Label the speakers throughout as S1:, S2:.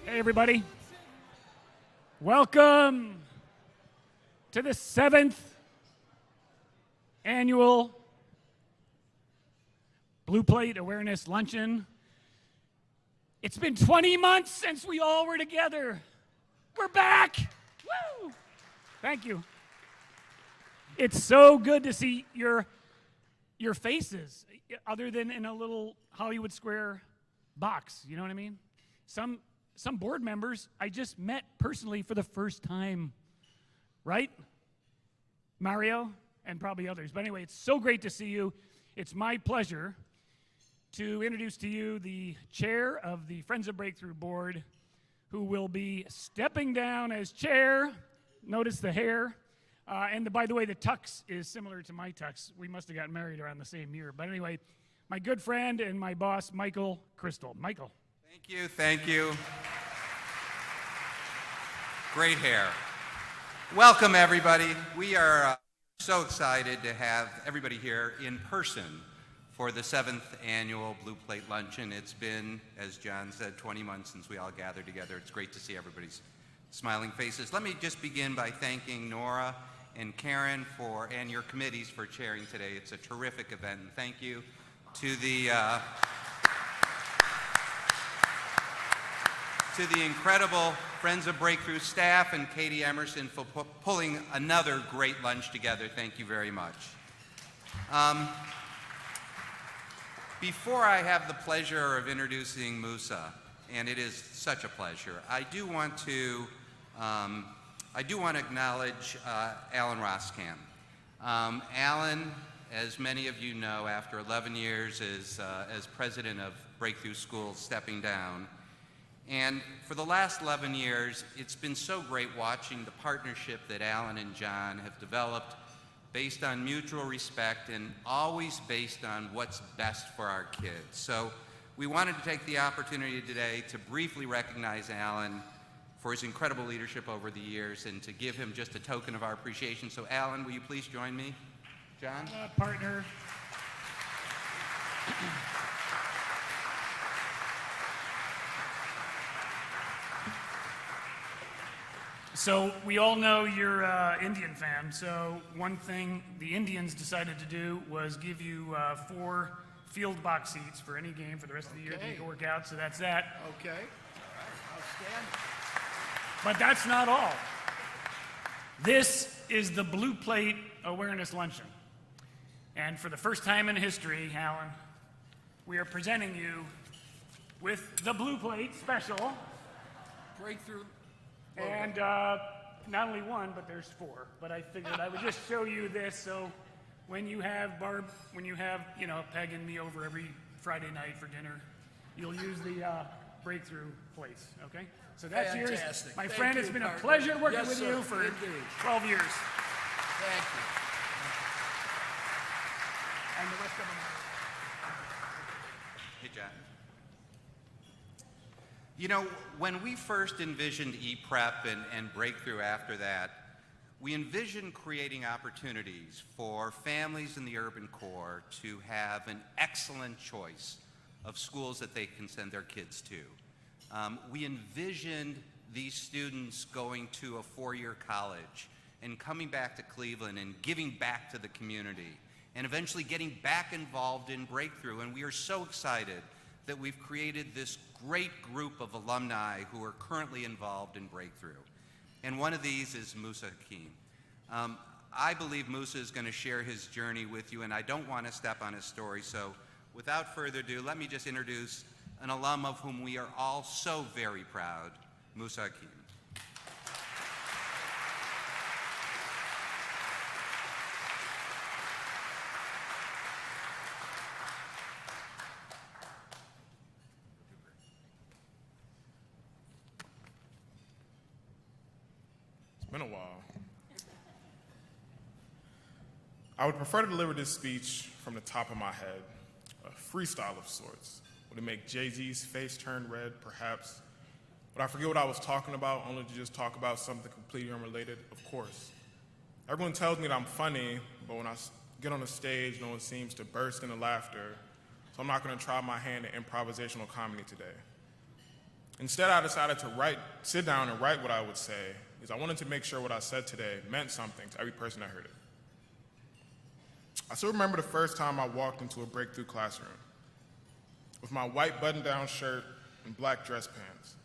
S1: Hey, everybody. Welcome to the 7th annual Blue Plate Awareness Luncheon. It's been 20 months since we all were together. We're back. Woo! Thank you. It's so good to see your faces, other than in a little Hollywood Square box. You know what I mean? Some board members I just met personally for the first time, right? Mario and probably others. But anyway, it's so great to see you. It's my pleasure to introduce to you the chair of the Friends of Breakthrough Board, who will be stepping down as chair. Notice the hair. And by the way, the tux is similar to my tux. We must have gotten married around the same year. But anyway, my good friend and my boss, Michael Crystal. Michael.
S2: Thank you. Great hair. Welcome, everybody. We are so excited to have everybody here in person for the 7th annual Blue Plate Luncheon. It's been, as John said, 20 months since we all gathered together. It's great to see everybody's smiling faces. Let me just begin by thanking Nora and Karen and your committees for chairing today. It's a terrific event, and thank you to the incredible Friends of Breakthrough staff and Katie Emerson for pulling another great lunch together. Thank you very much. Before I have the pleasure of introducing Musa, and it is such a pleasure, I do want to acknowledge Alan Roskam. Alan, as many of you know, after 11 years as president of Breakthrough Schools, stepping down. And for the last 11 years, it's been so great watching the partnership that Alan and John have developed based on mutual respect and always based on what's best for our kids. So we wanted to take the opportunity today to briefly recognize Alan for his incredible leadership over the years and to give him just a token of our appreciation. So Alan, will you please join me? John?
S1: Partner. So we all know you're an Indian fan, so one thing the Indians decided to do was give you 4 field box seats for any game for the rest of the year that you can work out, so that's that.
S3: Okay. All right. I'll stand.
S1: But that's not all. This is the Blue Plate Awareness Luncheon. And for the first time in history, Alan, we are presenting you with the Blue Plate Special.
S3: Breakthrough.
S1: And not only one, but there's 4. But I figured I would just show you this, so when you have Peg and me over every Friday night for dinner, you'll use the Breakthrough plates. Okay? So that's yours. My friend, it's been a pleasure working with you for 12 years.
S3: Thank you.
S1: And the rest of them.
S2: Hey, John. You know, when we first envisioned ePrep and Breakthrough after that, We envision creating opportunities for families in the urban core to have an excellent choice of schools that they can send their kids to. We envisioned these students going to a four-year college and coming back to Cleveland and giving back to the community and eventually getting back involved in Breakthrough. And we are so excited that we've created this great group of alumni who are currently involved in Breakthrough. And one of these is Musa Hakim. I believe Musa is going to share his journey with you, and I don't want to step on his story. So without further ado, let me just introduce an alum of whom we are all so very proud, Musa Hakim.
S4: It's been a while. I would prefer to deliver this speech from the top of my head, a freestyle of sorts. Would it make Jay-Z's face turn red, perhaps? Would I forget what I was talking about, only to just talk about something completely unrelated? Of course. Everyone tells me that I'm funny, but when I get on the stage, no one seems to burst into laughter, so I'm not going to try my hand at improvisational comedy today. Instead, I decided to sit down and write what I would say, because I wanted to make sure what I said today meant something to every person that heard it. I still remember the first time I walked into a Breakthrough classroom with my white button-down shirt and black dress pants.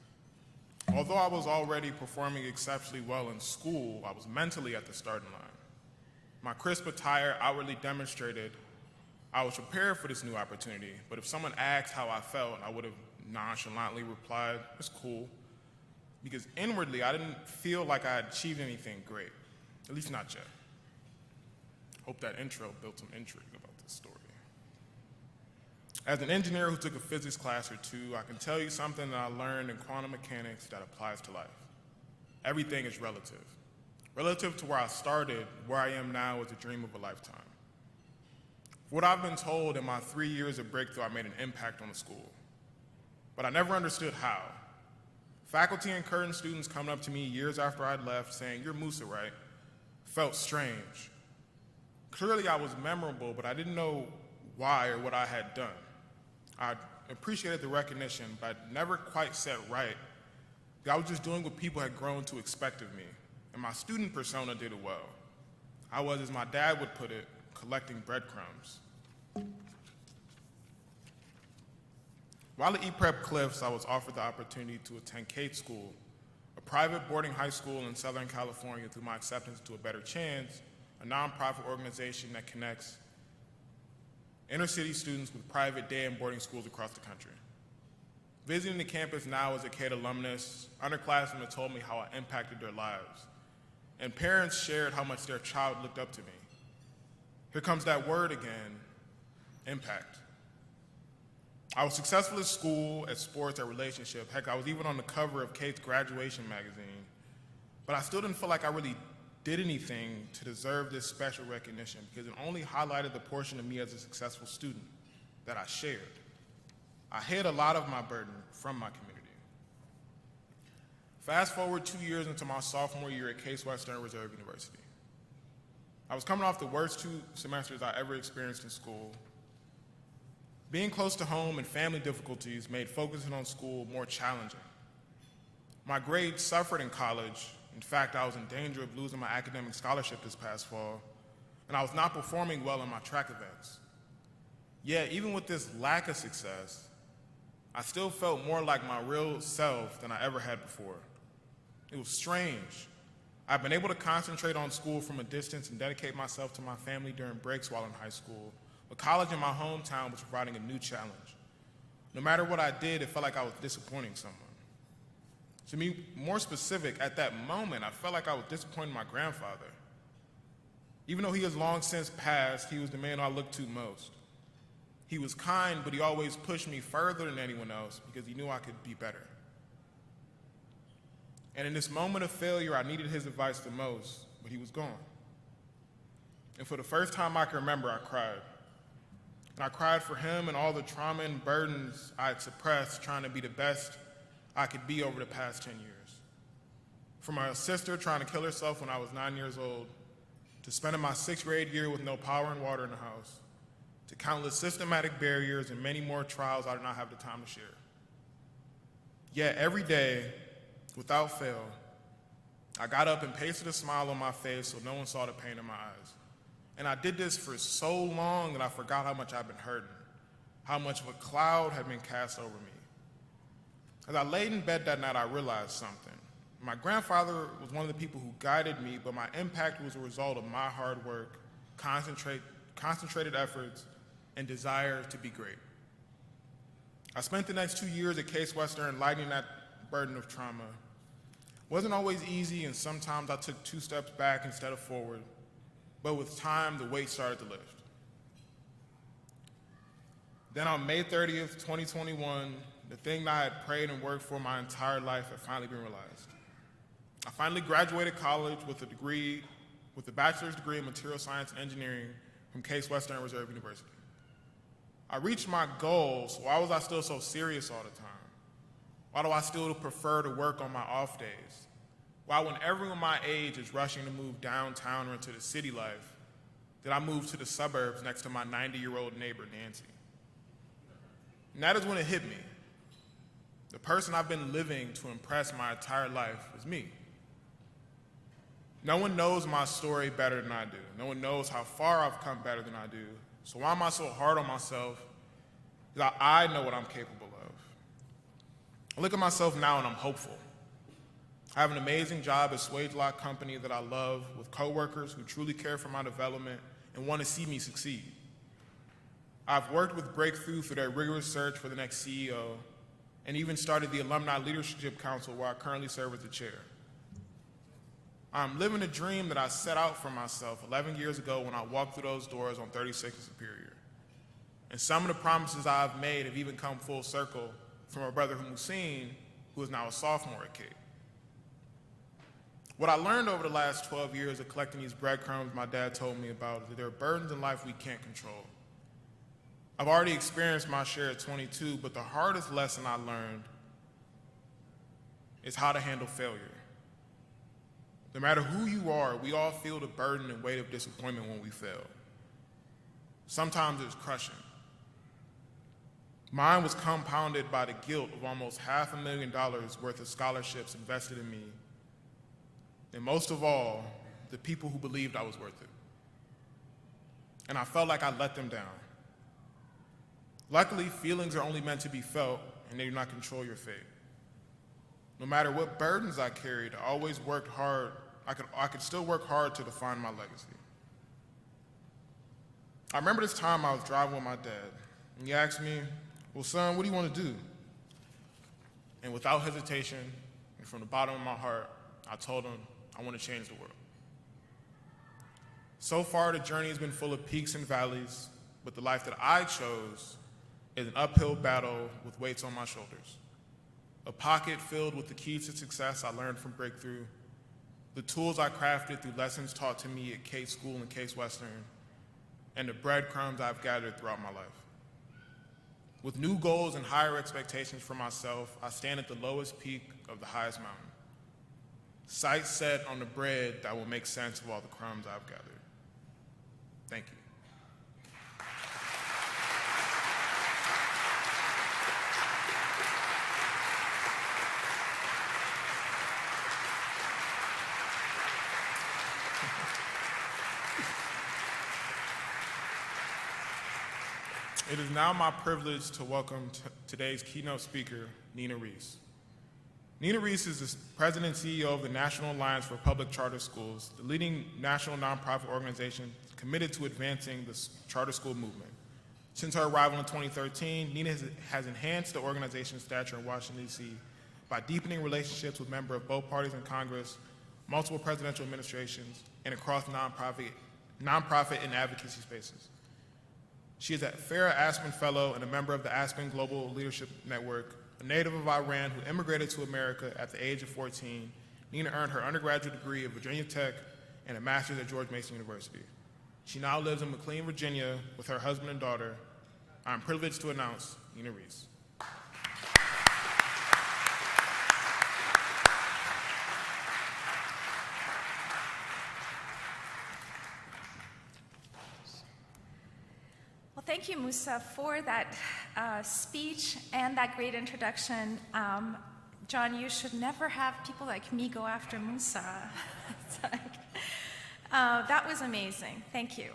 S4: Although I was already performing exceptionally well in school, I was mentally at the starting line. My crisp attire outwardly demonstrated I was prepared for this new opportunity, but if someone asked how I felt, I would have nonchalantly replied, "It's cool," because inwardly I didn't feel like I had achieved anything great, at least not yet. Hope that intro built some intrigue about this story. As an engineer who took a physics class or two, I can tell you something that I learned in quantum mechanics that applies to life. Everything is relative. Relative to where I started, where I am now is a dream of a lifetime. For what I've been told, in my 3 years of Breakthrough, I made an impact on the school. But I never understood how. Faculty and current students coming up to me years after I'd left saying, "You're Musa, right?" felt strange. Clearly I was memorable, but I didn't know why or what I had done. I appreciated the recognition, but I never quite set right. I was just doing what people had grown to expect of me, and my student persona did it well. I was, as my dad would put it, collecting breadcrumbs. While at E-Prep Cliffs, I was offered the opportunity to attend Cate School, a private boarding high school in Southern California, through my acceptance to A Better Chance, a nonprofit organization that connects inner-city students with private day and boarding schools across the country. Visiting the campus now as a Cate alumnus, underclassmen have told me how I impacted their lives, and parents shared how much their child looked up to me. Here comes that word again, impact. I was successful at school, at sports, at relationship. Heck, I was even on the cover of Cate's graduation magazine, but I still didn't feel like I really did anything to deserve this special recognition, because it only highlighted the portion of me as a successful student that I shared. I hid a lot of my burden from my community. Fast forward 2 years into my sophomore year at Case Western Reserve University. I was coming off the worst 2 semesters I ever experienced in school. Being close to home and family difficulties made focusing on school more challenging. My grades suffered in college. In fact, I was in danger of losing my academic scholarship this past fall, and I was not performing well in my track events. Yet, even with this lack of success, I still felt more like my real self than I ever had before. It was strange. I've been able to concentrate on school from a distance and dedicate myself to my family during breaks while in high school, but college in my hometown was providing a new challenge. No matter what I did, it felt like I was disappointing someone. To be more specific, at that moment, I felt like I was disappointing my grandfather. Even though he has long since passed, he was the man I looked to most. He was kind, but he always pushed me further than anyone else because he knew I could be better. And in this moment of failure, I needed his advice the most, but he was gone. And for the first time I can remember, I cried. And I cried for him and all the trauma and burdens I had suppressed trying to be the best I could be over the past 10 years. From a sister trying to kill herself when I was 9 years old, to spending my 6th grade year with no power and water in the house, to countless systematic barriers and many more trials I did not have the time to share. Yet every day, without fail, I got up and pasted a smile on my face so no one saw the pain in my eyes. And I did this for so long that I forgot how much I've been hurting, how much of a cloud had been cast over me. As I laid in bed that night, I realized something. My grandfather was one of the people who guided me, but my impact was a result of my hard work, concentrated efforts, and desire to be great. I spent the next 2 years at Case Western lightening that burden of trauma. It wasn't always easy, and sometimes I took 2 steps back instead of forward, but with time, the weight started to lift. Then on May 30th, 2021, the thing that I had prayed and worked for my entire life had finally been realized. I finally graduated college with a bachelor's degree in material science and engineering from Case Western Reserve University. I reached my goal, so why was I still so serious all the time? Why do I still prefer to work on my off days? Why, when everyone my age is rushing to move downtown or into the city life, did I move to the suburbs next to my 90-year-old neighbor, Nancy? And that is when it hit me. The person I've been living to impress my entire life is me. No one knows my story better than I do. No one knows how far I've come better than I do. So why am I so hard on myself? Because I know what I'm capable of. I look at myself now and I'm hopeful. I have an amazing job at Swagelok Company that I love, with coworkers who truly care for my development and want to see me succeed. I've worked with Breakthrough through their rigorous search for the next CEO, and even started the Alumni Leadership Council, where I currently serve as the chair. I'm living a dream that I set out for myself 11 years ago when I walked through those doors on 36th and Superior. And some of the promises I've made have even come full circle from my brother Hussein, who is now a sophomore at Cape. What I learned over the last 12 years of collecting these breadcrumbs my dad told me about is that there are burdens in life we can't control. I've already experienced my share at 22, but the hardest lesson I learned is how to handle failure. No matter who you are, we all feel the burden and weight of disappointment when we fail. Sometimes it's crushing. Mine was compounded by the guilt of almost $500,000 worth of scholarships invested in me, and most of all, the people who believed I was worth it. And I felt like I let them down. Luckily, feelings are only meant to be felt, and they do not control your fate. No matter what burdens I carried, I always worked hard. I could still work hard to define my legacy. I remember this time I was driving with my dad, and he asked me, "Well, son, what do you want to do?" And without hesitation, and from the bottom of my heart, I told him, I want to change the world. So far, the journey has been full of peaks and valleys, but the life that I chose is an uphill battle with weights on my shoulders. A pocket filled with the keys to success I learned from Breakthrough, the tools I crafted through lessons taught to me at Case School and Case Western, and the breadcrumbs I've gathered throughout my life. With new goals and higher expectations for myself, I stand at the lowest peak of the highest mountain. Sights set on the bread that will make sense of all the crumbs I've gathered. Thank you. It is now my privilege to welcome today's keynote speaker, Nina Reese. Nina Reese is the president and CEO of the National Alliance for Public Charter Schools, the leading national nonprofit organization committed to advancing the charter school movement. Since her arrival in 2013, Nina has enhanced the organization's stature in Washington, D.C. by deepening relationships with members of both parties in Congress, multiple presidential administrations, and across nonprofit and advocacy spaces. She is a Farah Aspen Fellow and a member of the Aspen Global Leadership Network. A native of Iran who immigrated to America at the age of 14, Nina earned her undergraduate degree at Virginia Tech and a master's at George Mason University. She now lives in McLean, Virginia with her husband and daughter. I'm privileged to announce Nina Reese.
S5: thank you, Musa, for that speech and that great introduction. John, you should never have people like me go after Musa. It's like, that was amazing. Thank you.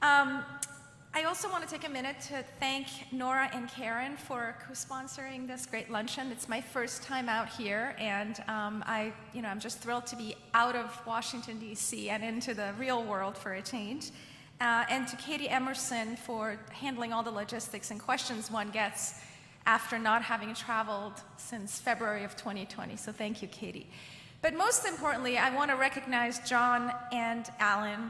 S5: I also want to take a minute to thank Nora and Karen for co-sponsoring this great luncheon. It's my first time out here, and I'm just thrilled to be out of Washington, D.C. and into the real world for a change. And to Katie Emerson for handling all the logistics and questions one gets after not having traveled since February of 2020. So thank you, Katie. But most importantly, I want to recognize John and Alan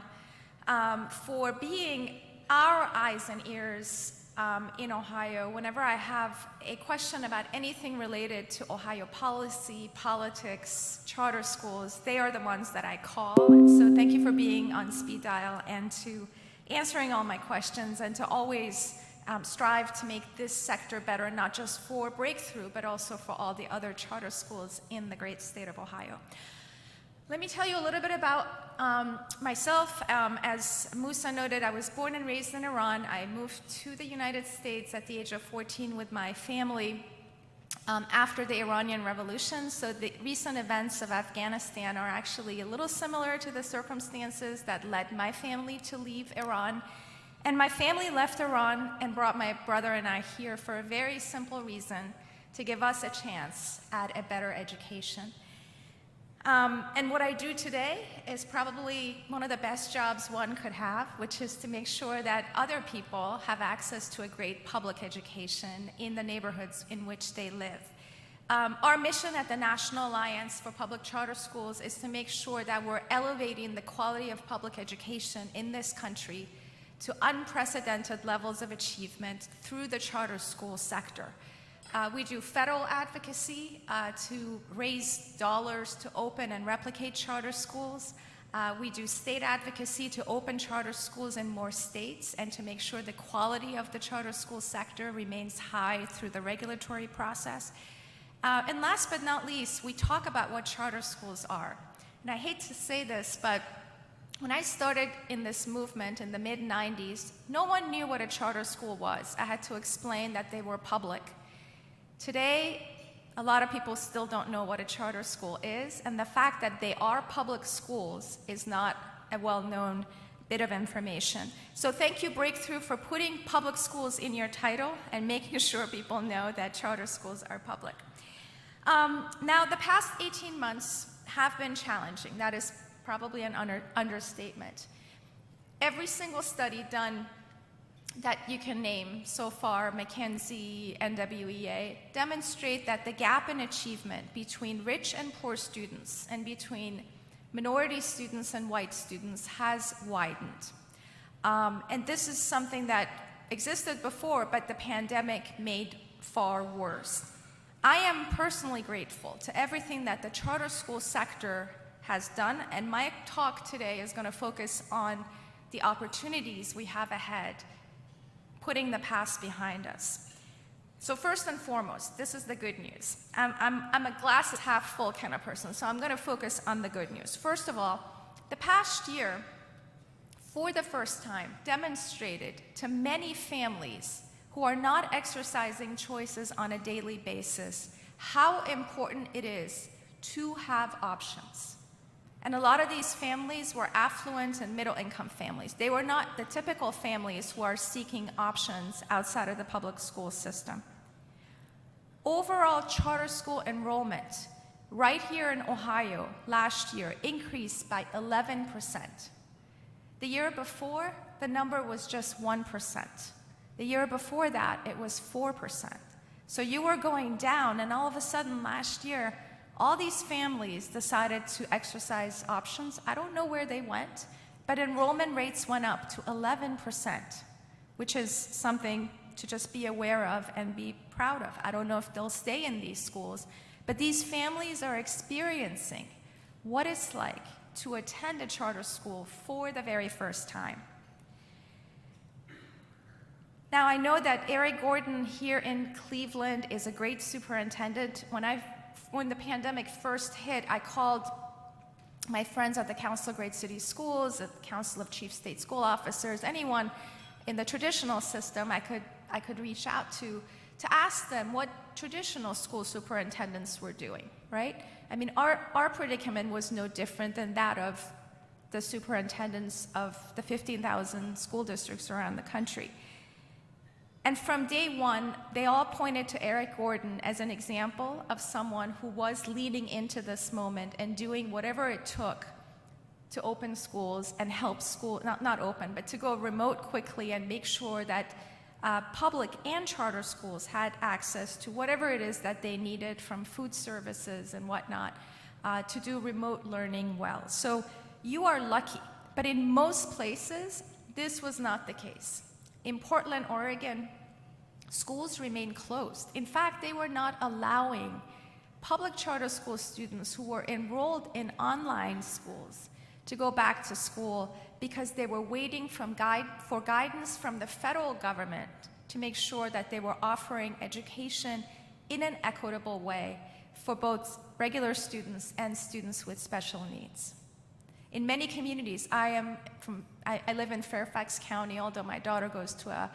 S5: for being our eyes and ears in Ohio. Whenever I have a question about anything related to Ohio policy, politics, charter schools, they are the ones that I call. So thank you for being on speed dial and to answering all my questions and to always strive to make this sector better, not just for Breakthrough, but also for all the other charter schools in the great state of Ohio. Let me tell you a little bit about myself. As Musa noted, I was born and raised in Iran. I moved to the United States at the age of 14 with my family after the Iranian Revolution. So the recent events of Afghanistan are actually a little similar to the circumstances that led my family to leave Iran. And my family left Iran and brought my brother and I here for a very simple reason: to give us a chance at a better education. And what I do today is probably one of the best jobs one could have, which is to make sure that other people have access to a great public education in the neighborhoods in which they live. Our mission at the National Alliance for Public Charter Schools is to make sure that we're elevating the quality of public education in this country to unprecedented levels of achievement through the charter school sector. We do federal advocacy to raise dollars to open and replicate charter schools. We do state advocacy to open charter schools in more states and to make sure the quality of the charter school sector remains high through the regulatory process. And last but not least, we talk about what charter schools are. And I hate to say this, but when I started in this movement in the mid-90s, no one knew what a charter school was. I had to explain that they were public. Today, a lot of people still don't know what a charter school is, and the fact that they are public schools is not a well-known bit of information. So thank you, Breakthrough, for putting public schools in your title and making sure people know that charter schools are public. Now, the past 18 months have been challenging. That is probably an understatement. Every single study done that you can name so far, McKinsey, NWEA, demonstrate that the gap in achievement between rich and poor students and between minority students and white students has widened. And this is something that existed before, but the pandemic made far worse. I am personally grateful to everything that the charter school sector has done, and my talk today is going to focus on the opportunities we have ahead, putting the past behind us. So first and foremost, this is the good news. I'm a glass half full kind of person, so I'm going to focus on the good news. First of all, the past year, for the first time, demonstrated to many families who are not exercising choices on a daily basis how important it is to have options. And a lot of these families were affluent and middle-income families. They were not the typical families who are seeking options outside of the public school system. Overall charter school enrollment right here in Ohio last year increased by 11%. The year before, the number was just 1%. The year before that, it was 4%. So you were going down, and all of a sudden last year, all these families decided to exercise options. I don't know where they went, but enrollment rates went up to 11%, which is something to just be aware of and be proud of. I don't know if they'll stay in these schools, but these families are experiencing what it's like to attend a charter school for the very first time. Now, I know that Eric Gordon here in Cleveland is a great superintendent. When the pandemic first hit, I called my friends at the Council of Great City Schools, at the Council of Chief State School Officers, anyone in the traditional system, I could reach out to ask them what traditional school superintendents were doing, right? I mean, our predicament was no different than that of the superintendents of the 15,000 school districts around the country. And from day one, they all pointed to Eric Gordon as an example of someone who was leading into this moment and doing whatever it took to open schools and help school, not open, but to go remote quickly and make sure that public and charter schools had access to whatever it is that they needed, from food services and whatnot, to do remote learning well. So you are lucky, but in most places, this was not the case. In Portland, Oregon, schools remained closed. In fact, they were not allowing public charter school students who were enrolled in online schools to go back to school because they were waiting for guidance from the federal government to make sure that they were offering education in an equitable way for both regular students and students with special needs. In many communities, I live in Fairfax County, although my daughter goes to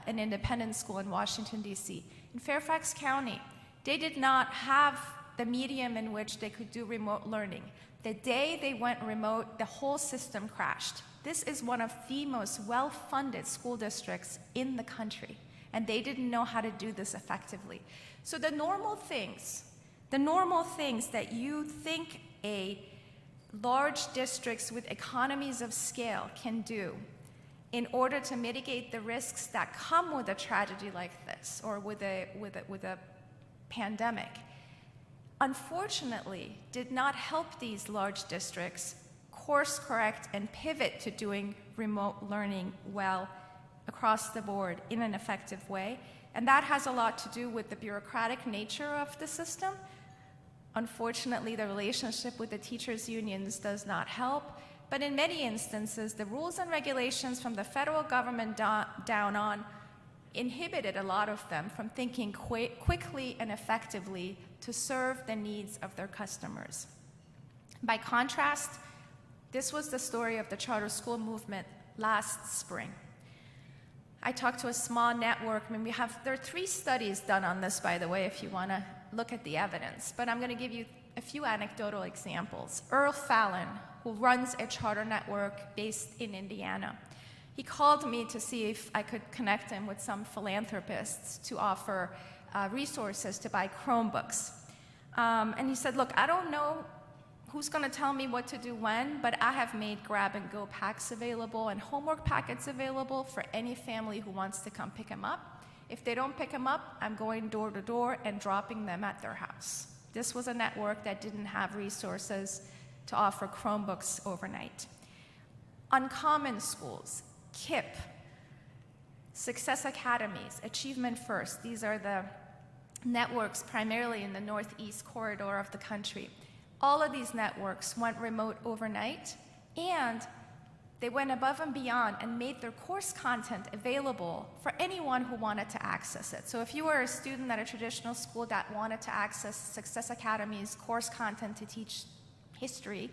S5: an independent school in Washington, D.C. In Fairfax County, they did not have the medium in which they could do remote learning. The day they went remote, the whole system crashed. This is one of the most well-funded school districts in the country, and they didn't know how to do this effectively. So the normal things that you think a large districts with economies of scale can do in order to mitigate the risks that come with a tragedy like this or with a pandemic, unfortunately did not help these large districts course correct and pivot to doing remote learning well across the board in an effective way. And that has a lot to do with the bureaucratic nature of the system. Unfortunately, the relationship with the teachers' unions does not help, but in many instances, the rules and regulations from the federal government down on inhibited a lot of them from thinking quickly and effectively to serve the needs of their customers. By contrast, this was the story of the charter school movement last spring. I talked to a small network. I mean, there are 3 studies done on this, by the way, if you want to look at the evidence, but I'm going to give you a few anecdotal examples. Earl Fallon, who runs a charter network based in Indiana, he called me to see if I could connect him with some philanthropists to offer resources to buy Chromebooks. And he said, look, I don't know who's going to tell me what to do when, but I have made grab-and-go packs available and homework packets available for any family who wants to come pick them up. If they don't pick them up, I'm going door to door and dropping them at their house. This was a network that didn't have resources to offer Chromebooks overnight. Uncommon Schools, KIPP, Success Academies, Achievement First. These are the networks primarily in the Northeast corridor of the country. All of these networks went remote overnight, and they went above and beyond and made their course content available for anyone who wanted to access it. So if you were a student at a traditional school that wanted to access Success Academy's course content to teach history,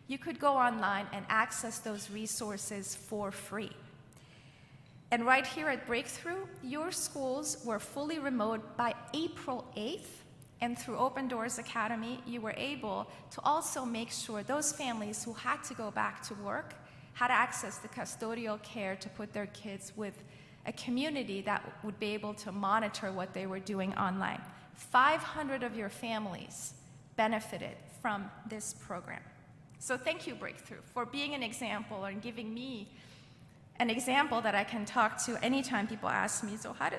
S5: you could go online and access those resources for free. And right here at Breakthrough, your schools were fully remote by April 8th, and through Open Doors Academy, you were able to also make sure those families who had to go back to work had access to custodial care to put their kids with a community that would be able to monitor what they were doing online. 500 of your families benefited from this program. So thank you, Breakthrough, for being an example and giving me an example that I can talk to anytime people ask me, so how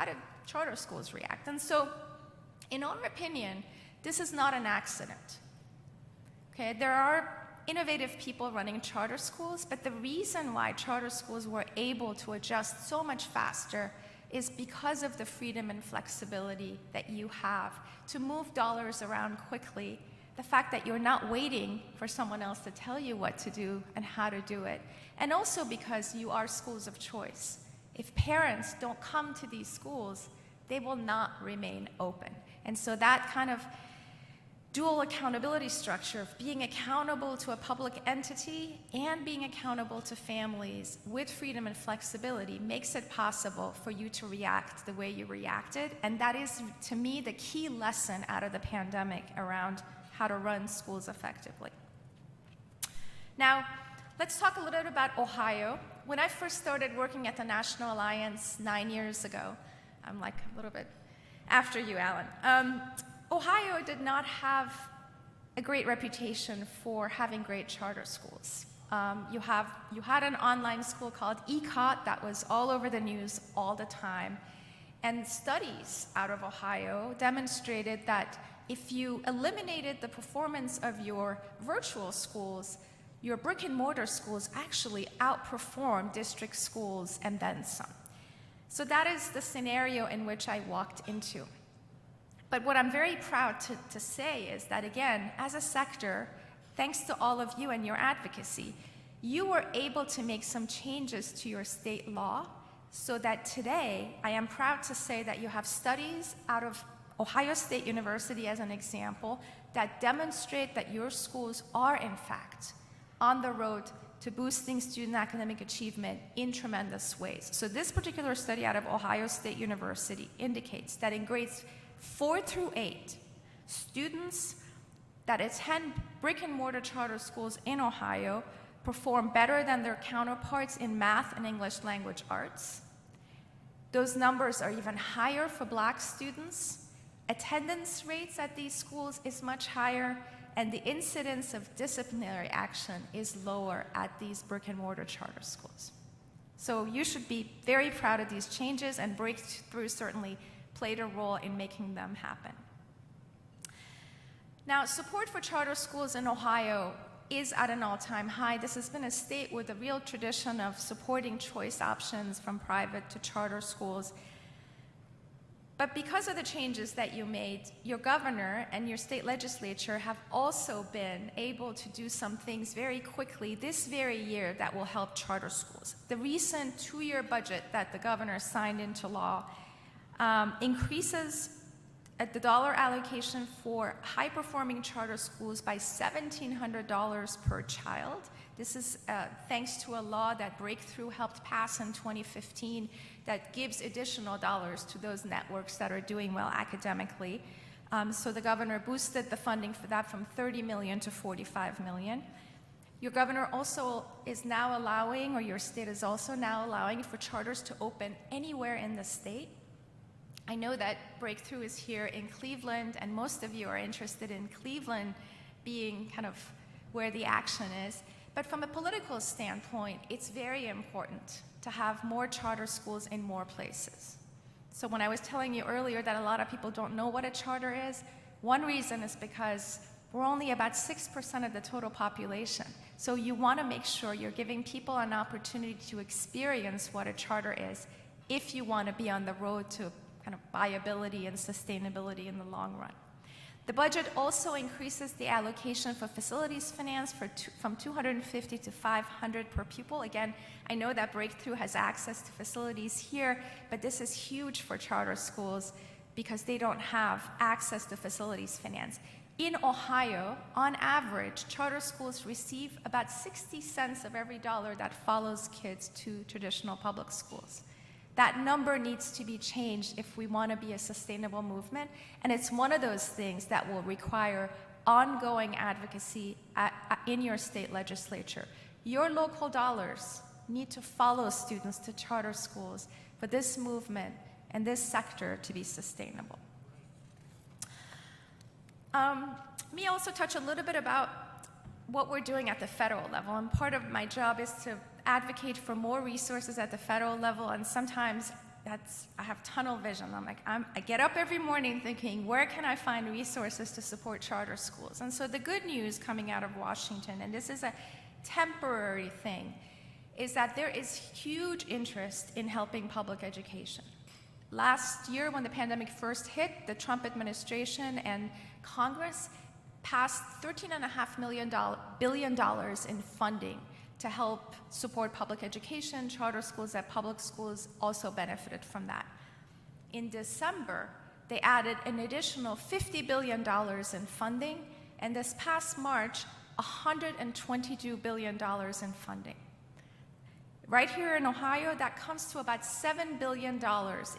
S5: did charter schools react? And so, in our opinion, this is not an accident. Okay, there are innovative people running charter schools, but the reason why charter schools were able to adjust so much faster is because of the freedom and flexibility that you have to move dollars around quickly, the fact that you're not waiting for someone else to tell you what to do and how to do it, and also because you are schools of choice. If parents don't come to these schools, they will not remain open. And so that kind of dual accountability structure of being accountable to a public entity and being accountable to families with freedom and flexibility makes it possible for you to react the way you reacted. And that is, to me, the key lesson out of the pandemic around how to run schools effectively. Now, let's talk a little bit about Ohio. When I first started working at the National Alliance 9 years ago, I'm like a little bit after you, Alan. Ohio did not have a great reputation for having great charter schools. You had an online school called ECOT that was all over the news all the time. And studies out of Ohio demonstrated that if you eliminated the performance of your virtual schools, your brick and mortar schools actually outperformed district schools and then some. So that is the scenario in which I walked into. But what I'm very proud to say is that, again, as a sector, thanks to all of you and your advocacy, you were able to make some changes to your state law so that today, I am proud to say that you have studies out of Ohio State University, as an example, that demonstrate that your schools are, in fact, on the road to boosting student academic achievement in tremendous ways. So this particular study out of Ohio State University indicates that in grades 4 through 8, students that attend brick and mortar charter schools in Ohio perform better than their counterparts in math and English language arts. Those numbers are even higher for Black students. Attendance rates at these schools is much higher, and the incidence of disciplinary action is lower at these brick and mortar charter schools. So you should be very proud of these changes, and Breakthrough certainly played a role in making them happen. Now, support for charter schools in Ohio is at an all-time high. This has been a state with a real tradition of supporting choice options from private to charter schools. But because of the changes that you made, your governor and your state legislature have also been able to do some things very quickly this very year that will help charter schools. The recent 2-year budget that the governor signed into law increases the dollar allocation for high-performing charter schools by $1,700 per child. This is thanks to a law that Breakthrough helped pass in 2015 that gives additional dollars to those networks that are doing well academically. So the governor boosted the funding for that from $30 million to $45 million. Your governor also is now allowing, or your state is also now allowing, for charters to open anywhere in the state. I know that Breakthrough is here in Cleveland, and most of you are interested in Cleveland being kind of where the action is. But from a political standpoint, it's very important to have more charter schools in more places. So when I was telling you earlier that a lot of people don't know what a charter is, one reason is because we're only about 6% of the total population. So you want to make sure you're giving people an opportunity to experience what a charter is if you want to be on the road to kind of viability and sustainability in the long run. The budget also increases the allocation for facilities finance from $250 to $500 per pupil. Again, I know that Breakthrough has access to facilities here, but this is huge for charter schools because they don't have access to facilities finance. In Ohio, on average, charter schools receive about 60 cents of every dollar that follows kids to traditional public schools. That number needs to be changed if we want to be a sustainable movement, and it's one of those things that will require ongoing advocacy in your state legislature. Your local dollars need to follow students to charter schools for this movement and this sector to be sustainable. Let me also touch a little bit about what we're doing at the federal level, and part of my job is to advocate for more resources at the federal level, and sometimes I have tunnel vision. I get up every morning thinking, where can I find resources to support charter schools? And so the good news coming out of Washington, and this is a temporary thing, is that there is huge interest in helping public education. Last year, when the pandemic first hit, the Trump administration and Congress passed $13.5 billion in funding to help support public education. Charter schools at public schools also benefited from that. In December, they added an additional $50 billion in funding, and this past March, $122 billion in funding. Right here in Ohio, that comes to about $7 billion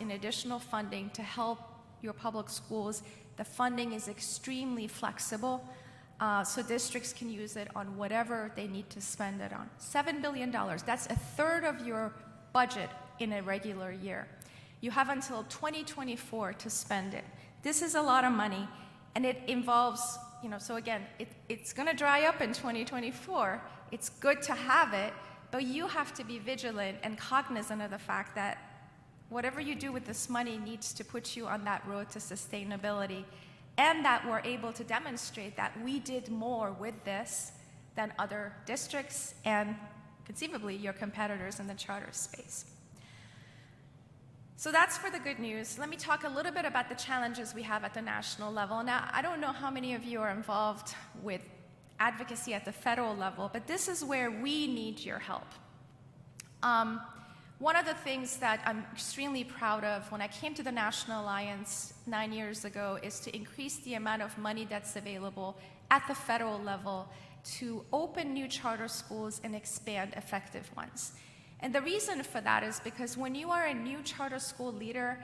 S5: in additional funding to help your public schools. The funding is extremely flexible, so districts can use it on whatever they need to spend it on. $7 billion, that's a third of your budget in a regular year. You have until 2024 to spend it. This is a lot of money, and it involves, so again, it's gonna dry up in 2024. It's good to have it, but you have to be vigilant and cognizant of the fact that whatever you do with this money needs to put you on that road to sustainability, and that we're able to demonstrate that we did more with this than other districts and conceivably your competitors in the charter space. So that's for the good news. Let me talk a little bit about the challenges we have at the national level. Now, I don't know how many of you are involved with advocacy at the federal level, but this is where we need your help. One of the things that I'm extremely proud of when I came to the National Alliance 9 years ago is to increase the amount of money that's available at the federal level to open new charter schools and expand effective ones. And the reason for that is because when you are a new charter school leader,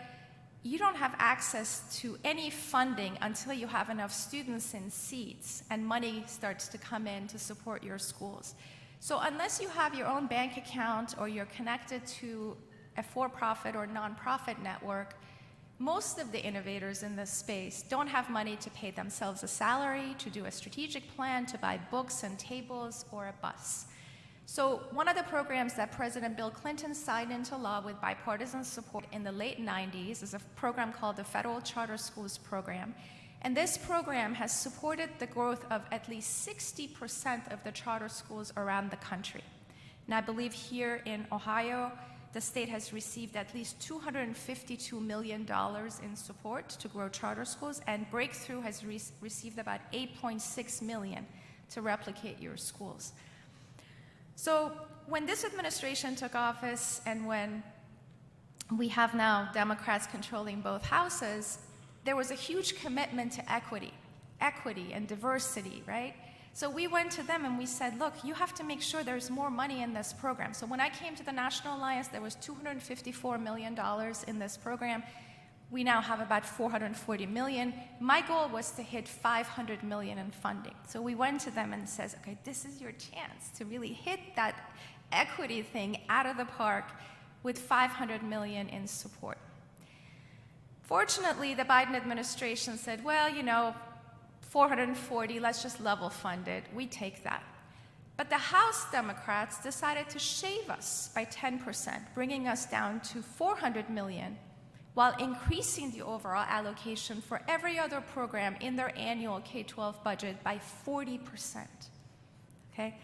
S5: you don't have access to any funding until you have enough students and seats and money starts to come in to support your schools. So unless you have your own bank account or you're connected to a for-profit or nonprofit network, most of the innovators in this space don't have money to pay themselves a salary, to do a strategic plan, to buy books and tables or a bus. So one of the programs that President Bill Clinton signed into law with bipartisan support in the late 90s is a program called the Federal Charter Schools Program. And this program has supported the growth of at least 60% of the charter schools around the country. And I believe here in Ohio, the state has received at least $252 million in support to grow charter schools, and Breakthrough has received about $8.6 million to replicate your schools. So when this administration took office and when we have now Democrats controlling both houses, there was a huge commitment to equity and diversity, right? So we went to them and we said, look, you have to make sure there's more money in this program. So when I came to the National Alliance, there was $254 million in this program. We now have about $440 million. My goal was to hit $500 million in funding. So we went to them and says, okay, this is your chance to really hit that equity thing out of the park with $500 million in support. Fortunately, the Biden administration said, well, 440, let's just level fund it. We take that. But the House Democrats decided to shave us by 10%, bringing us down to $400 million, while increasing the overall allocation for every other program in their annual K-12 budget by 40%. Okay?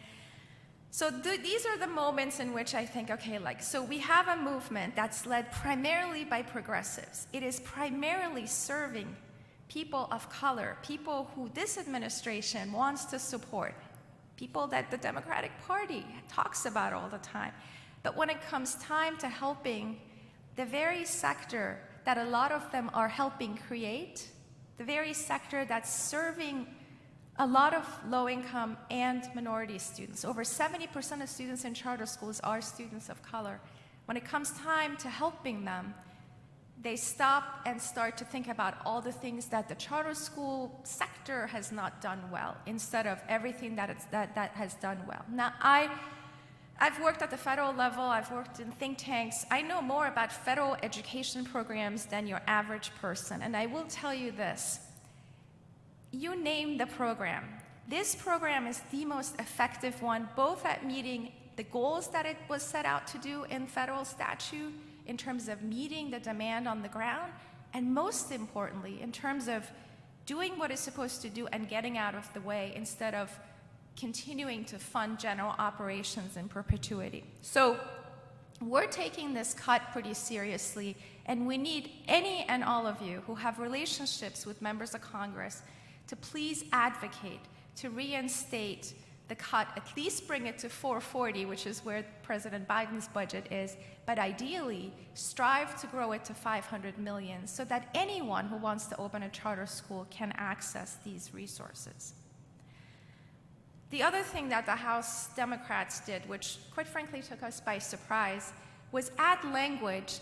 S5: So these are the moments in which I think, okay, so we have a movement that's led primarily by progressives. It is primarily serving people of color, people who this administration wants to support, people that the Democratic Party talks about all the time. But when it comes time to helping the very sector that a lot of them are helping create, the very sector that's serving a lot of low-income and minority students. Over 70% of students in charter schools are students of color. When it comes time to helping them, they stop and start to think about all the things that the charter school sector has not done well, instead of everything that has done well. Now, I've worked at the federal level, I've worked in think tanks. I know more about federal education programs than your average person, and I will tell you this. You name the program. This program is the most effective one, both at meeting the goals that it was set out to do in federal statute, in terms of meeting the demand on the ground, and most importantly, in terms of doing what it's supposed to do and getting out of the way instead of continuing to fund general operations in perpetuity. So we're taking this cut pretty seriously, and we need any and all of you who have relationships with members of Congress to please advocate to reinstate the cut, at least bring it to 440, which is where President Biden's budget is, but ideally strive to grow it to 500 million so that anyone who wants to open a charter school can access these resources. The other thing that the House Democrats did, which quite frankly took us by surprise, was add language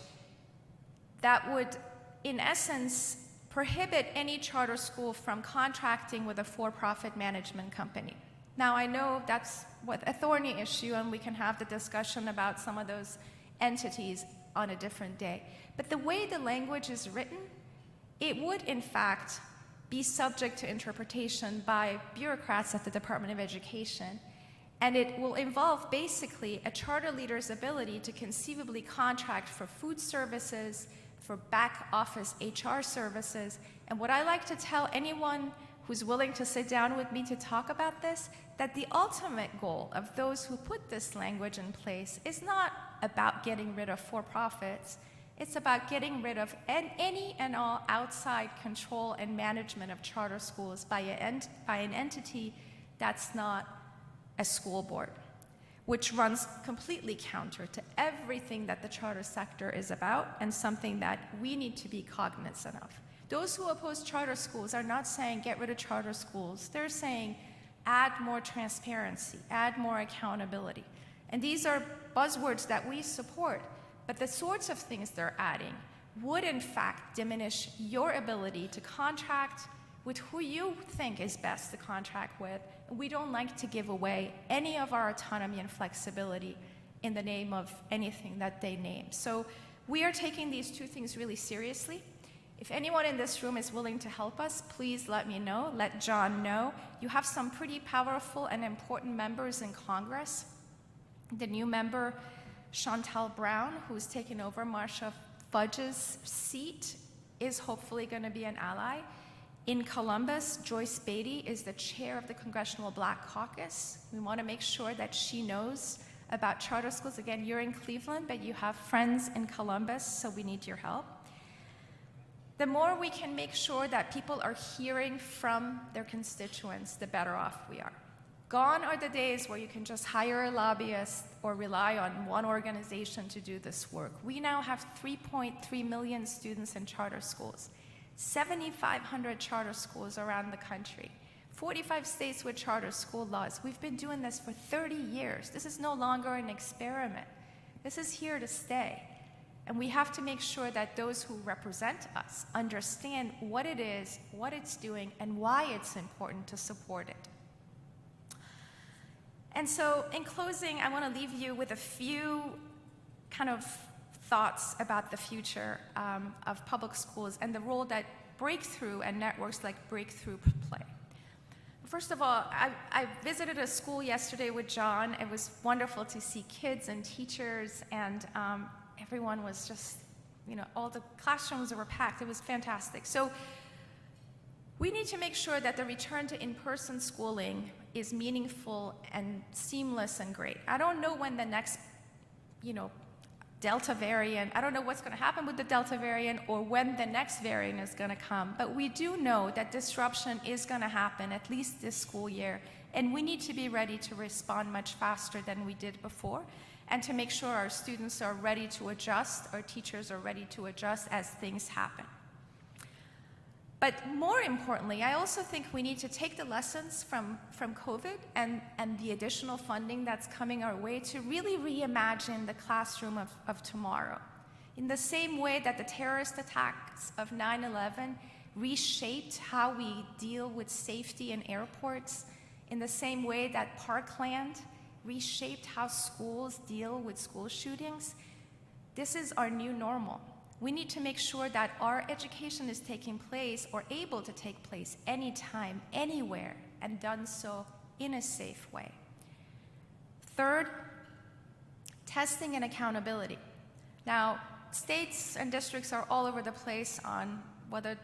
S5: that would, in essence, prohibit any charter school from contracting with a for-profit management company. Now, I know that's a thorny issue, and we can have the discussion about some of those entities on a different day. But the way the language is written, it would, in fact, be subject to interpretation by bureaucrats at the Department of Education. And it will involve basically a charter leader's ability to conceivably contract for food services, for back office HR services. And what I like to tell anyone who's willing to sit down with me to talk about this, that the ultimate goal of those who put this language in place is not about getting rid of for-profits. It's about getting rid of any and all outside control and management of charter schools by an entity that's not a school board, which runs completely counter to everything that the charter sector is about and something that we need to be cognizant of. Those who oppose charter schools are not saying get rid of charter schools. They're saying add more transparency, add more accountability. And these are buzzwords that we support, but the sorts of things they're adding would in fact diminish your ability to contract with who you think is best to contract with. We don't like to give away any of our autonomy and flexibility in the name of anything that they name. So we are taking these two things really seriously. If anyone in this room is willing to help us, please let me know, let John know. You have some pretty powerful and important members in Congress. The new member, Chantel Brown, who's taken over Marcia Fudge's seat, is hopefully going to be an ally. In Columbus, Joyce Beatty is the chair of the Congressional Black Caucus. We want to make sure that she knows about charter schools. Again, you're in Cleveland, but you have friends in Columbus, so we need your help. The more we can make sure that people are hearing from their constituents, the better off we are. Gone are the days where you can just hire a lobbyist or rely on one organization to do this work. We now have 3.3 million students in charter schools, 7,500 charter schools around the country, 45 states with charter school laws. We've been doing this for 30 years. This is no longer an experiment. This is here to stay. And we have to make sure that those who represent us understand what it is, what it's doing, and why it's important to support it. And so, in closing, I want to leave you with a few kind of thoughts about the future of public schools and the role that Breakthrough and networks like Breakthrough play. First of all, I visited a school yesterday with John. It was wonderful to see kids and teachers, and everyone was just, all the classrooms were packed. It was fantastic. So we need to make sure that the return to in-person schooling is meaningful and seamless and great. I don't know when the next, Delta variant, I don't know what's going to happen with the Delta variant or when the next variant is going to come, but we do know that disruption is going to happen at least this school year, and we need to be ready to respond much faster than we did before, and to make sure our students are ready to adjust, our teachers are ready to adjust as things happen. But more importantly, I also think we need to take the lessons from COVID and the additional funding that's coming our way to really reimagine the classroom of tomorrow. In the same way that the terrorist attacks of 9/11 reshaped how we deal with safety in airports, in the same way that Parkland reshaped how schools deal with school shootings, this is our new normal. We need to make sure that our education is taking place or able to take place anytime, anywhere, and done so in a safe way. Third, testing and accountability. Now, states and districts are all over the place on whether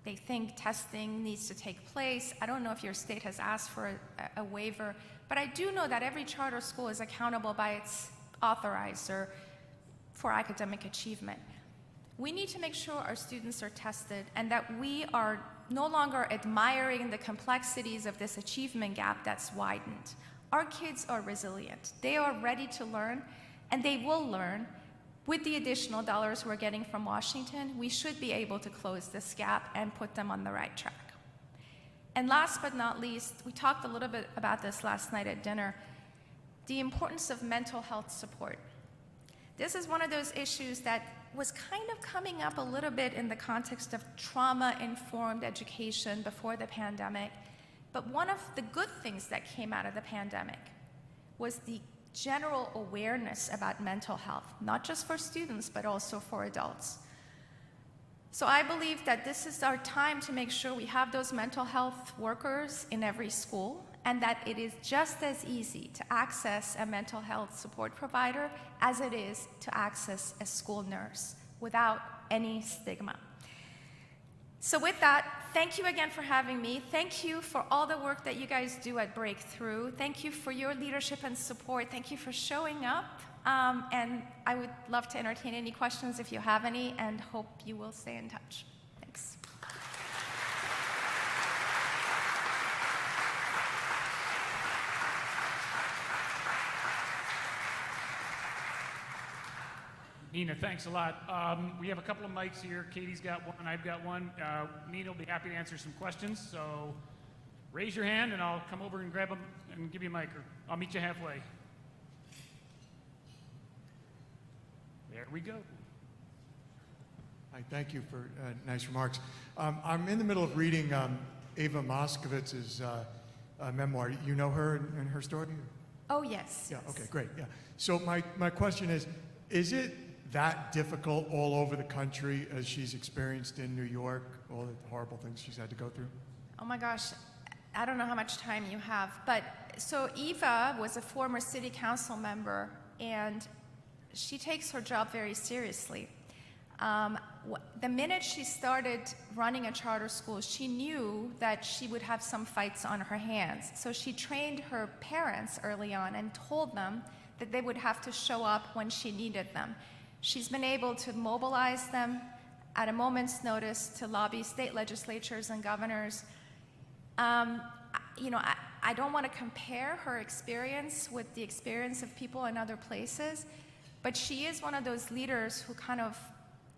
S5: they think testing needs to take place. I don't know if your state has asked for a waiver, but I do know that every charter school is accountable by its authorizer for academic achievement. We need to make sure our students are tested and that we are no longer admiring the complexities of this achievement gap that's widened. Our kids are resilient. They are ready to learn, and they will learn. With the additional dollars we're getting from Washington, we should be able to close this gap and put them on the right track. And last but not least, we talked a little bit about this last night at dinner, the importance of mental health support. This is one of those issues that was kind of coming up a little bit in the context of trauma-informed education before the pandemic. But one of the good things that came out of the pandemic was the general awareness about mental health, not just for students, but also for adults. So I believe that this is our time to make sure we have those mental health workers in every school, and that it is just as easy to access a mental health support provider as it is to access a school nurse without any stigma. So with that, thank you again for having me. Thank you for all the work that you guys do at Breakthrough. Thank you for your leadership and support. Thank you for showing up. And I would love to entertain any questions if you have any, and hope you will stay in touch. Thanks.
S1: Nina, thanks a lot. We have a couple of mics here. Katie's got one, I've got one. Nina will be happy to answer some questions, so raise your hand and I'll come over and grab them and give you a mic, or I'll meet you halfway. There we go.
S6: Hi, thank you for nice remarks. I'm in the middle of reading Ava Moskowitz's memoir. You know her and her story?
S5: Oh, yes.
S6: Yeah,
S5: yes.
S6: okay, great, yeah. So my question is it that difficult all over the country as she's experienced in New York, all the horrible things she's had to go through?
S5: Oh my gosh, I don't know how much time you have, but so Eva was a former city council member, and she takes her job very seriously. The minute she started running a charter school, she knew that she would have some fights on her hands. So she trained her parents early on and told them that they would have to show up when she needed them. She's been able to mobilize them at a moment's notice to lobby state legislatures and governors. I don't want to compare her experience with the experience of people in other places, but she is one of those leaders who kind of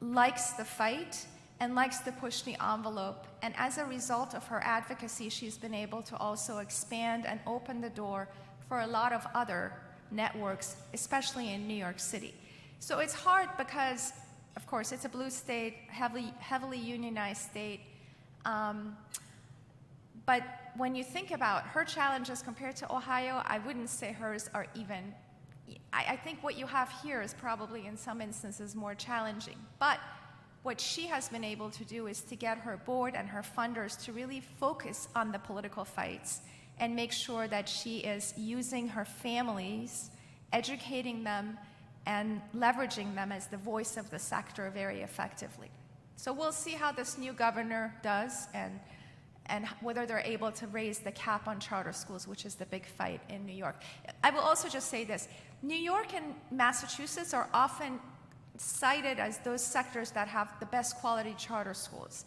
S5: likes the fight and likes to push the envelope. And as a result of her advocacy, she's been able to also expand and open the door for a lot of other networks, especially in New York City. So it's hard because, of course, it's a blue state, heavily unionized state. But when you think about her challenges compared to Ohio, I wouldn't say hers are even. I think what you have here is probably in some instances more challenging. But what she has been able to do is to get her board and her funders to really focus on the political fights and make sure that she is using her families, educating them, and leveraging them as the voice of the sector very effectively. So we'll see how this new governor does, and whether they're able to raise the cap on charter schools, which is the big fight in New York. I will also just say this. New York and Massachusetts are often cited as those sectors that have the best quality charter schools.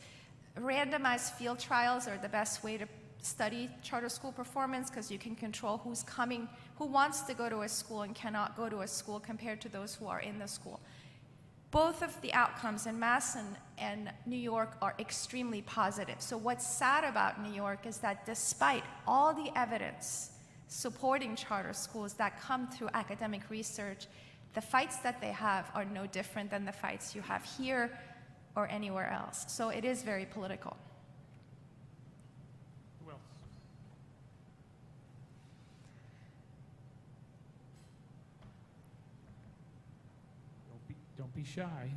S5: Randomized field trials are the best way to study charter school performance because you can control who's coming, who wants to go to a school and cannot go to a school compared to those who are in the school. Both of the outcomes in Mass and New York are extremely positive. So what's sad about New York is that despite all the evidence supporting charter schools that come through academic research, the fights that they have are no different than the fights you have here or anywhere else. So it is very political.
S1: Who else? Don't be shy.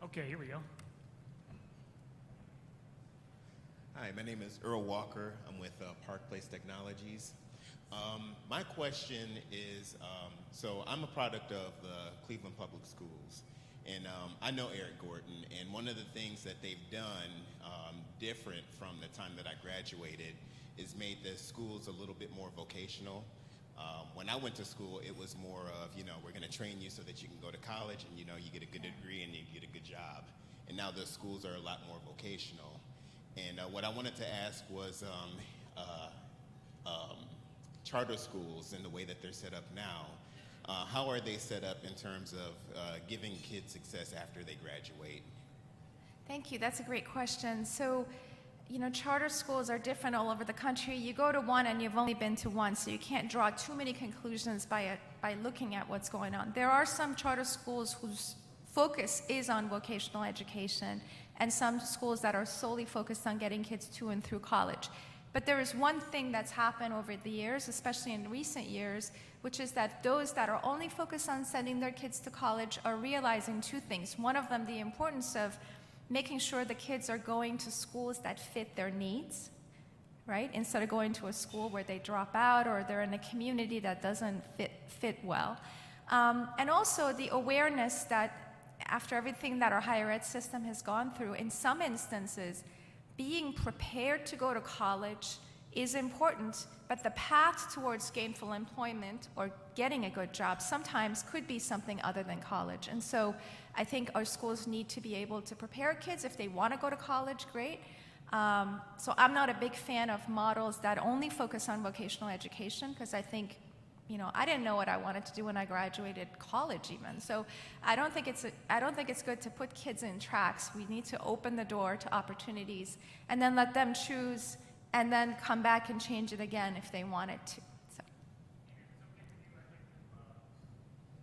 S1: Okay, here we go.
S7: Hi, my name is Earl Walker. I'm with Park Place Technologies. My question is, so I'm a product of the Cleveland Public Schools, and I know Eric Gordon, and one of the things that they've done different from the time that I graduated is made the schools a little bit more vocational. When I went to school, it was more of, we're going to train you so that you can go to college and, you get a good degree and you get a good job. And now the schools are a lot more vocational. And what I wanted to ask was, charter schools in the way that they're set up now, how are they set up in terms of giving kids success after they graduate?
S5: Thank you. That's a great question. So, charter schools are different all over the country. You go to one and you've only been to one, so you can't draw too many conclusions by looking at what's going on. There are some charter schools whose focus is on vocational education, and some schools that are solely focused on getting kids to and through college. But there is one thing that's happened over the years, especially in recent years, which is that those that are only focused on sending their kids to college are realizing two things. One of them, the importance of making sure the kids are going to schools that fit their needs, right? Instead of going to a school where they drop out or they're in a community that doesn't fit well. And also the awareness that after everything that our higher ed system has gone through, in some instances, being prepared to go to college is important, but the path towards gainful employment or getting a good job sometimes could be something other than college. And so I think our schools need to be able to prepare kids. If they want to go to college, great. So I'm not a big fan of models that only focus on vocational education, because I think, I didn't know what I wanted to do when I graduated college even. So I don't think it's good to put kids in tracks. We need to open the door to opportunities and then let them choose and then come back and change it again if they wanted to. So.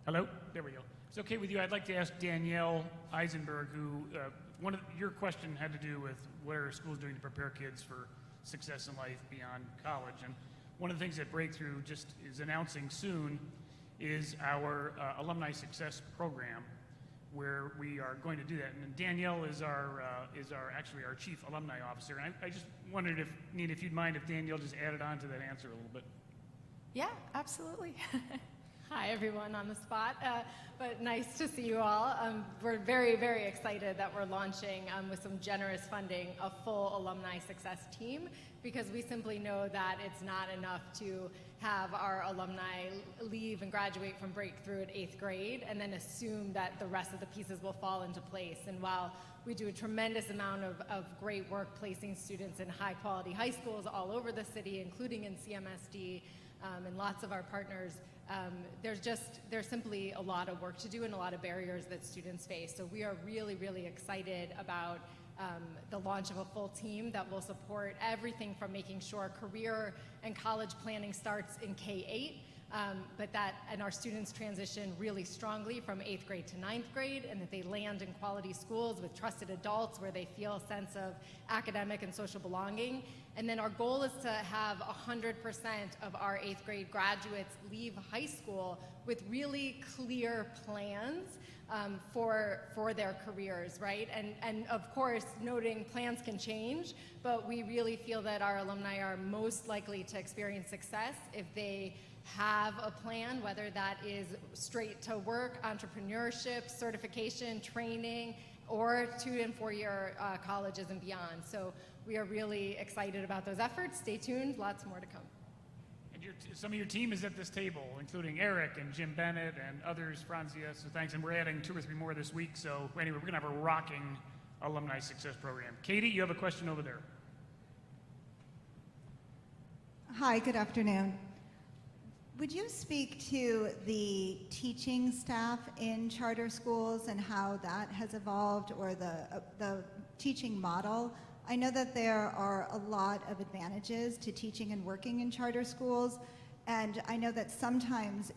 S1: Hello? There we go. If it's okay with you, I'd like to ask Danielle Eisenberg, who your question had to do with what are schools doing to prepare kids for success in life beyond college. And one of the things that Breakthrough just is announcing soon is our Alumni Success Program, where we are going to do that. And Danielle is actually our Chief Alumni Officer. And I just wondered if, Nina, if you'd mind if Danielle just added on to that answer a little bit.
S5: Yeah, absolutely.
S8: Hi, everyone on the spot, but nice to see you all. We're very, very excited that we're launching, with some generous funding, a full alumni success team, because we simply know that it's not enough to have our alumni leave and graduate from Breakthrough at 8th grade and then assume that the rest of the pieces will fall into place. And while we do a tremendous amount of great work placing students in high-quality high schools all over the city, including in CMSD, and lots of our partners, there's simply a lot of work to do and a lot of barriers that students face. So we are really, really excited about the launch of a full team that will support everything from making sure career and college planning starts in K-8, and our students transition really strongly from 8th grade to 9th grade, and that they land in quality schools with trusted adults where they feel a sense of academic and social belonging. And then our goal is to have 100% of our 8th grade graduates leave high school with really clear plans for their careers, right? And of course, noting plans can change, but we really feel that our alumni are most likely to experience success if they have a plan, whether that is straight to work, entrepreneurship, certification, training, or 2- and 4-year colleges and beyond. So we are really excited about those efforts. Stay tuned, lots more to come.
S1: And some of your team is at this table, including Eric and Jim Bennett and others, Franzia, so thanks. And we're adding 2 or 3 more this week. So anyway, we're gonna have a rocking alumni success program. Katie, you have a question over there.
S9: Hi, good afternoon. Would you speak to the teaching staff in charter schools and how that has evolved, or the teaching model? I know that there are a lot of advantages to teaching and working in charter schools, and I know that sometimes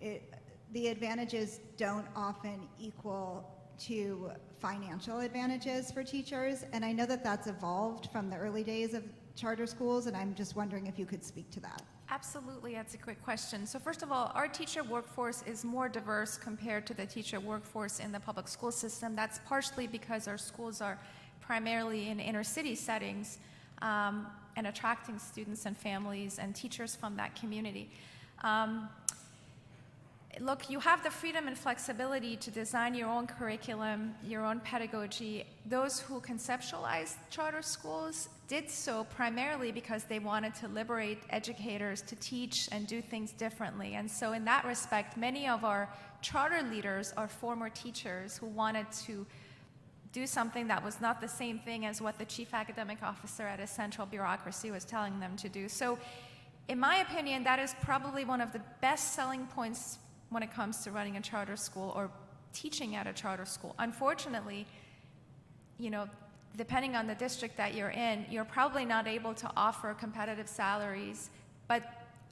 S9: the advantages don't often equal to financial advantages for teachers, and I know that that's evolved from the early days of charter schools, and I'm just wondering if you could speak to that.
S5: Absolutely, that's a great question. So first of all, our teacher workforce is more diverse compared to the teacher workforce in the public school system. That's partially because our schools are primarily in inner city settings and attracting students and families and teachers from that community. Look, you have the freedom and flexibility to design your own curriculum, your own pedagogy. Those who conceptualized charter schools did so primarily because they wanted to liberate educators to teach and do things differently. And so in that respect, many of our charter leaders are former teachers who wanted to do something that was not the same thing as what the chief academic officer at a central bureaucracy was telling them to do. So in my opinion, that is probably one of the best selling points when it comes to running a charter school or teaching at a charter school. Unfortunately, you know, depending on the district that you're in, you're probably not able to offer competitive salaries, but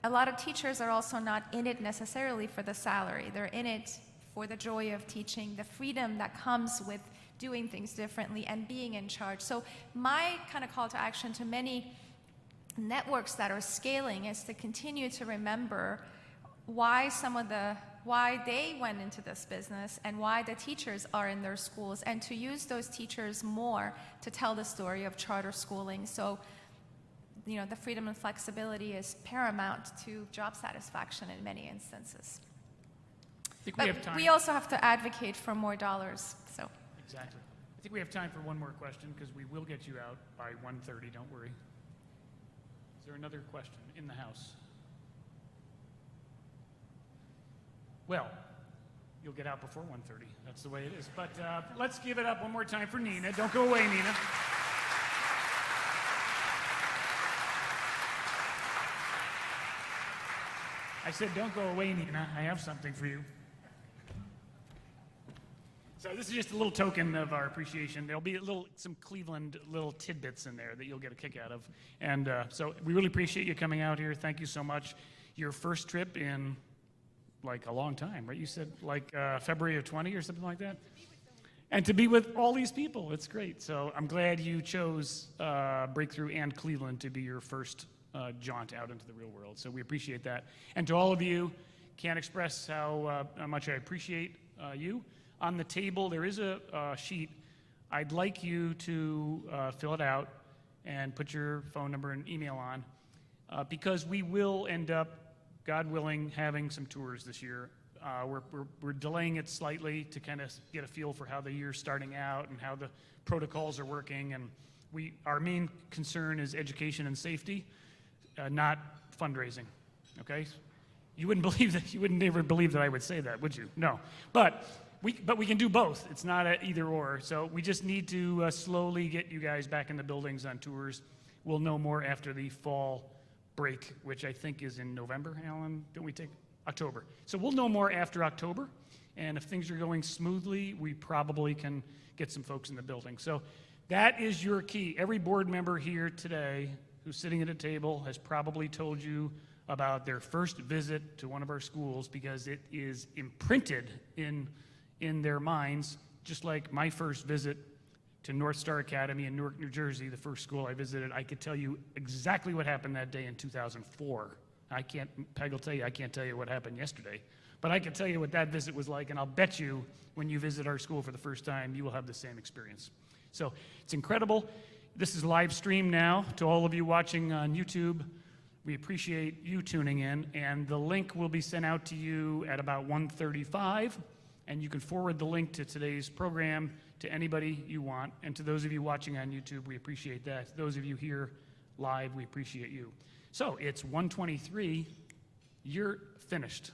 S5: a lot of teachers are also not in it necessarily for the salary. They're in it for the joy of teaching, the freedom that comes with doing things differently and being in charge. So my kind of call to action to many networks that are scaling is to continue to remember why why they went into this business and why the teachers are in their schools, and to use those teachers more to tell the story of charter schooling. So, you know, the freedom and flexibility is paramount to job satisfaction in many instances.
S1: I think we have time.
S5: We also have to advocate for more dollars. So
S1: Exactly. I think we have time for one more question because we will get you out by 1:30, don't worry. Is there another question in the house? Well, you'll get out before 1:30. That's the way it is. But let's give it up one more time for Nina. Don't go away, Nina. I said, don't go away, Nina. I have something for you. So this is just a little token of our appreciation. There'll be some Cleveland little tidbits in there that you'll get a kick out of. And so we really appreciate you coming out here. Thank you so much. Your first trip in like a long time, right? You said like February of 20 or something like that? And to be with all these people, it's great. So I'm glad you chose Breakthrough and Cleveland to be your first jaunt out into the real world. So we appreciate that. And to all of you, can't express how much I appreciate you. On the table, there is a sheet. I'd like you to fill it out and put your phone number and email on because we will end up, God willing, having some tours this year. We're delaying it slightly to kind of get a feel for how the year's starting out and how the protocols are working. And our main concern is education and safety, not fundraising. Okay? You wouldn't believe that. You wouldn't ever believe that I would say that, would you? No. But we can do both. It's not an either or. So we just need to slowly get you guys back in the buildings on tours. We'll know more after the fall break, which I think is in November, Alan. Don't we take October? So we'll know more after October. And if things are going smoothly, we probably can get some folks in the building. So that is your key. Every board member here today who's sitting at a table has probably told you about their first visit to one of our schools because it is imprinted in their minds, just like my first visit to North Star Academy in Newark, New Jersey, the first school I visited. I could tell you exactly what happened that day in 2004. Peg will tell you, I can't tell you what happened yesterday, but I can tell you what that visit was like, and I'll bet you when you visit our school for the first time, you will have the same experience. So it's incredible. This is live stream now to all of you watching on YouTube. We appreciate you tuning in, and the link will be sent out to you at about 1:35, and you can forward the link to today's program to anybody you want. And to those of you watching on YouTube, we appreciate that. Those of you here live, we appreciate you. So it's 1:23. You're finished.